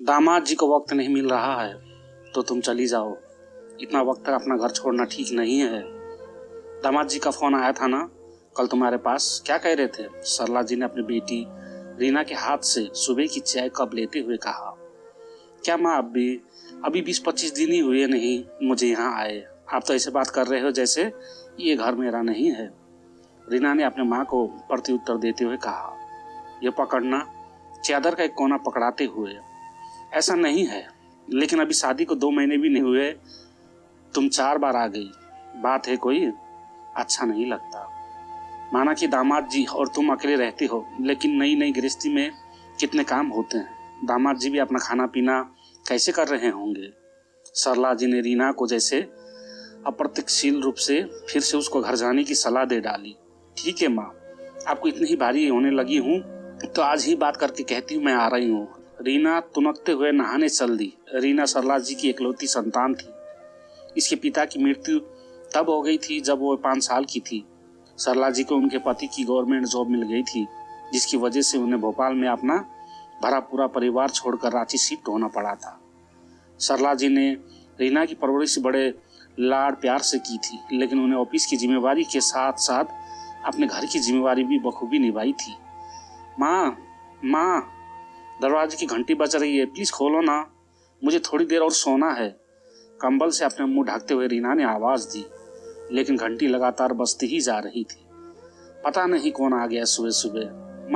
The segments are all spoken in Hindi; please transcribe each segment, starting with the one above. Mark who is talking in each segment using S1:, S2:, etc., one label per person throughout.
S1: दामाद जी को वक्त नहीं मिल रहा है तो तुम चली जाओ। इतना वक्त तक अपना घर छोड़ना ठीक नहीं है। दामाद जी का फोन आया था ना कल तुम्हारे पास, क्या कह रहे थे? सरला जी ने अपनी बेटी रीना के हाथ से सुबह की चाय कप लेते हुए कहा। क्या माँ, अभी 20-25 दिन ही हुए नहीं मुझे यहाँ आए, आप तो ऐसे बात कर रहे हो जैसे ये घर मेरा नहीं है। रीना ने अपने माँ को प्रत्युत्तर देते हुए कहा। यह पकड़ना, चादर का एक कोना पकड़ाते हुए। ऐसा नहीं है, लेकिन अभी शादी को 2 महीने भी नहीं हुए, तुम 4 बार आ गई, बात है कोई? अच्छा नहीं लगता। माना कि दामाद जी और तुम अकेले रहते हो, लेकिन नई नई गृहस्थी में कितने काम होते हैं। दामाद जी भी अपना खाना पीना कैसे कर रहे होंगे? सरला जी ने रीना को जैसे अप्रत्यक्षशील रूप से फिर से उसको घर जाने की सलाह दे डाली। ठीक है माँ, आपको इतनी ही भारी होने लगी हूँ तो आज ही बात करके कहती हूँ मैं आ रही हूँ। रीना तुनकते हुए नहाने चल दी। रीना सरला जी की इकलौती संतान थी। इसके पिता की मृत्यु तब हो गई थी जब वो 5 साल की थी। सरला जी को उनके पति की गवर्नमेंट जॉब मिल गई थी, जिसकी वजह से उन्हें भोपाल में अपना भरा पूरा परिवार छोड़कर रांची शिफ्ट होना पड़ा था। सरला जी ने रीना की परवरिश बड़े लाड़ प्यार से की थी, लेकिन उन्हें ऑफिस की जिम्मेवारी के साथ साथ अपने घर की जिम्मेवारी भी बखूबी निभाई थी। माँ, दरवाजे की घंटी बज रही है, प्लीज खोलो ना, मुझे थोड़ी देर और सोना है। कंबल से अपने मुंह ढकते हुए रीना ने आवाज दी, लेकिन घंटी लगातार बजती ही जा रही थी। पता नहीं कौन आ गया सुबह सुबह।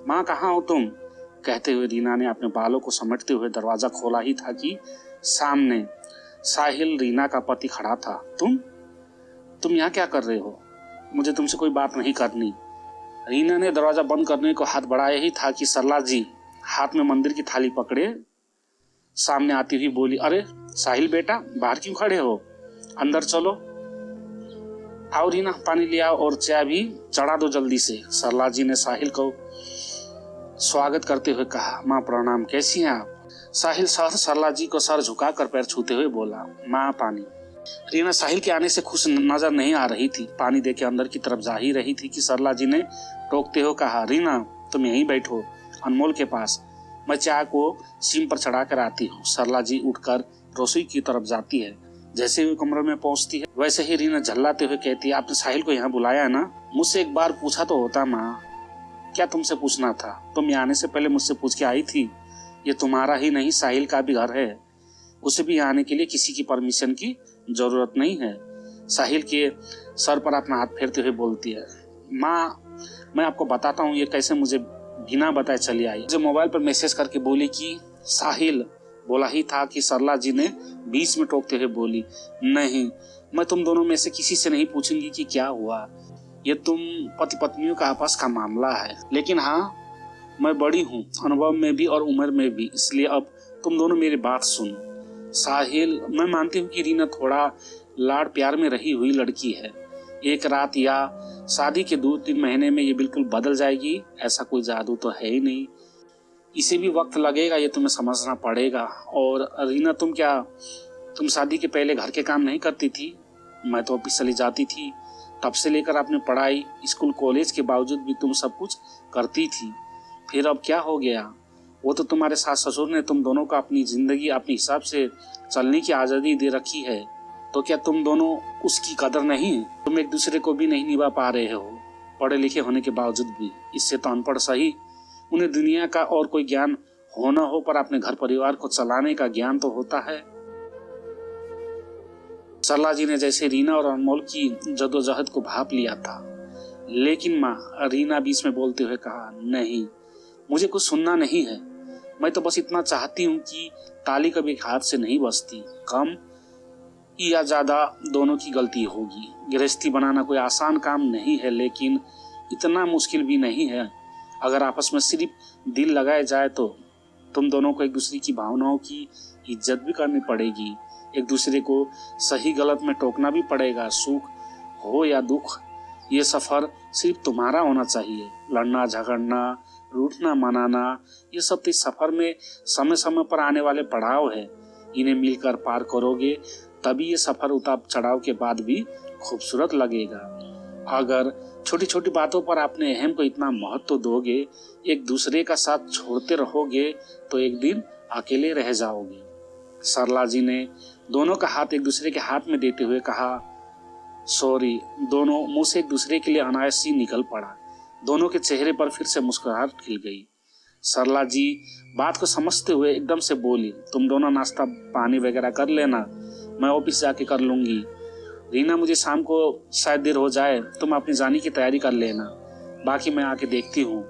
S1: माँ कहाँ हो तुम? कहते हुए रीना ने अपने बालों को समेटते हुए दरवाजा खोला ही था कि सामने साहिल, रीना का पति, खड़ा था। तुम यहाँ क्या कर रहे हो? मुझे तुमसे कोई बात नहीं करनी। रीना ने दरवाजा बंद करने को हाथ बढ़ाया ही था कि सरला जी हाथ में मंदिर की थाली पकड़े सामने आती हुई बोली, अरे साहिल बेटा, बाहर क्यों खड़े हो? अंदर चलो। आओ रीना, पानी ले आओ और चाय भी चढ़ा दो जल्दी से। सरला जी ने साहिल को स्वागत करते हुए कहा। माँ प्रणाम, कैसी हैं आप? साहिल सरला जी को सर झुकाकर पैर छूते हुए बोला, माँ पानी। रीना साहिल के आने से खुश नजर नहीं आ रही थी। पानी देके अंदर की तरफ जा ही रही थी कि सरला जी ने टोकते हुए कहा, रीना तुम यहीं बैठो अनमोल के पास, मैं चाय को सीम पर चढ़ा कर आती हूँ। सरला जी उठकर रसोई की तरफ जाती है। जैसे ही कमरे में पहुंचती है वैसे ही रीना झल्लाते हुए कहती है, आपने साहिल को यहाँ बुलाया है ना? मुझसे एक बार पूछा तो होता माँ। क्या तुमसे पूछना था? तुम यहाँ आने से पहले मुझसे पूछ के आई थी। ये तुम्हारा ही नहीं, साहिल का भी घर है, उसे भी यहाँ आने के लिए किसी की परमिशन की जरूरत नहीं है। साहिल के सर पर अपना हाथ फेरते हुए बोलती है, माँ मैं आपको बताता हूँ ये कैसे मुझे बिना बताए चली आई। मुझे मोबाइल पर मैसेज करके बोली कि साहिल बोला ही था कि सरला जी ने बीच में टोकते हुए बोली, नहीं मैं तुम दोनों में से किसी से नहीं पूछूंगी कि क्या हुआ, ये तुम पति पत्नियों का आपस का मामला है। लेकिन हाँ, मैं बड़ी हूँ अनुभव में भी और उम्र में भी, इसलिए अब तुम दोनों मेरी बात सुनो। साहिल, मैं मानती हूँ कि रीना थोड़ा लाड़ प्यार में रही हुई लड़की है। एक रात या शादी के 2-3 महीने में ये बिल्कुल बदल जाएगी, ऐसा कोई जादू तो है ही नहीं। इसे भी वक्त लगेगा, ये तुम्हें समझना पड़ेगा। और रीना तुम शादी के पहले घर के काम नहीं करती थी? मैं तो ऑफिस चली जाती थी, तब से लेकर अपनी पढ़ाई, स्कूल कॉलेज के बावजूद भी तुम सब कुछ करती थी। फिर अब क्या हो गया? वो तो तुम्हारे सास ससुर ने तुम दोनों को अपनी जिंदगी अपने हिसाब से चलने की आज़ादी दे रखी है, तो क्या तुम दोनों उसकी कदर नहीं? तुम एक दूसरे को भी नहीं निभा पा रहे हो, पढ़े लिखे होने के बावजूद भी। इससे तो अनपढ़ सही, उन्हें दुनिया का और कोई ज्ञान हो न हो, पर अपने घर परिवार को चलाने का ज्ञान तो होता है। सरला जी ने जैसे रीना और अनमोल की जद्दोजहद को भाप लिया था। लेकिन माँ, रीना बीच में बोलते हुए कहा, नहीं मुझे कुछ सुनना नहीं है, मैं तो बस इतना चाहती हूँ कि ताली कभी हाथ से नहीं बजती। कम या ज्यादा दोनों की गलती होगी। गृहस्थी बनाना कोई आसान काम नहीं है, लेकिन इतना मुश्किल भी नहीं है। अगर आपस में सिर्फ दिल लगाए जाए तो तुम दोनों को एक दूसरे की भावनाओं की इज्जत भी करनी पड़ेगी, एक दूसरे को सही गलत में टोकना भी पड़ेगा। सुख हो या दुख, ये सफर सिर्फ तुम्हारा होना चाहिए। लड़ना झगड़ना, रूठना मनाना, ये सब इस सफर में समय समय पर आने वाले पड़ाव है। इन्हें मिलकर पार करोगे तभी ये सफर उतार चढ़ाव के बाद भी खूबसूरत लगेगा। अगर छोटी छोटी बातों पर अपने अहम को इतना महत्व दोगे, एक दूसरे का साथ छोड़ते रहोगे, तो एक दिन अकेले रह जाओगे। सरला जी ने दोनों का हाथ एक दूसरे के हाथ में देते हुए कहा, सॉरी। दोनों मुंह से एक दूसरे के लिए अनायास ही निकल पड़ा। दोनों के चेहरे पर फिर से मुस्कुराहट खिल गई। सरला जी बात को समझते हुए एकदम से बोली, तुम दोनों नाश्ता पानी वगैरह कर लेना, मैं ऑफिस जाके कर लूंगी। रीना, मुझे शाम को शायद देर हो जाए, तुम अपनी जाने की तैयारी कर लेना, बाकी मैं आके देखती हूँ।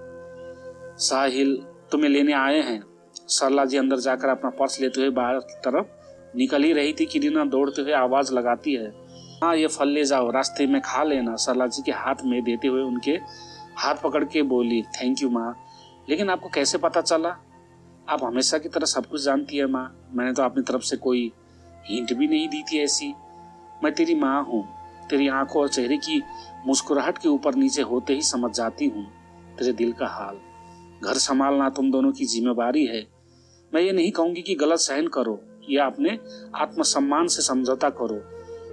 S1: साहिल तुम्हें लेने आए हैं। सरला जी अंदर जाकर अपना पर्स लेते हुए बाहर की तरफ निकल ही रही थी कि रीना दौड़ते हुए आवाज लगाती है, हाँ ये फल ले जाओ, रास्ते में खा लेना। सरला जी के हाथ में देते हुए उनके हाथ पकड़ के बोली, थैंक यू माँ, लेकिन आपको कैसे पता चला? आप हमेशा की तरह सब कुछ जानती है माँ, मैंने तो अपनी तरफ से कोई हिंट भी नहीं दी थी ऐसी। मैं तेरी माँ हूँ, तेरी आंखों और चेहरे की मुस्कुराहट के ऊपर नीचे होते ही समझ जाती हूँ तेरे दिल का हाल। घर संभालना तुम दोनों की जिम्मेवारी है। मैं ये नहीं कहूंगी कि गलत सहन करो या अपने आत्मसम्मान से समझौता करो,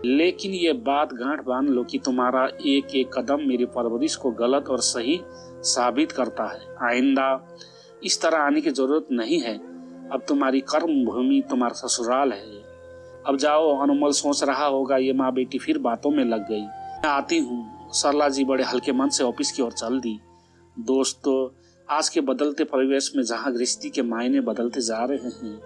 S1: लेकिन ये बात गांठ बांध लो कि तुम्हारा एक एक कदम मेरी परवरिश को गलत और सही साबित करता है। आइंदा इस तरह आने की जरूरत नहीं है। अब तुम्हारी कर्म भूमि तुम्हारा ससुराल है। अब जाओ। अनुमल सोच रहा होगा ये माँ बेटी फिर बातों में लग गई। मैं आती हूँ। सरला जी बड़े हल्के मन से ऑफिस की ओर चल दी। दोस्तों, आज के बदलते परिवेश में जहाँ गृहस्थी के मायने बदलते जा रहे हैं,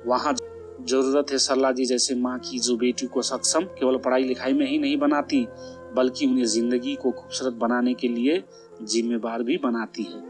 S1: वहाँ जरूरत है सरला जी जैसे माँ की, जो बेटी को सक्षम केवल पढ़ाई लिखाई में ही नहीं बनाती, बल्कि उन्हें जिंदगी को खूबसूरत बनाने के लिए जिम्मेदार भी बनाती है।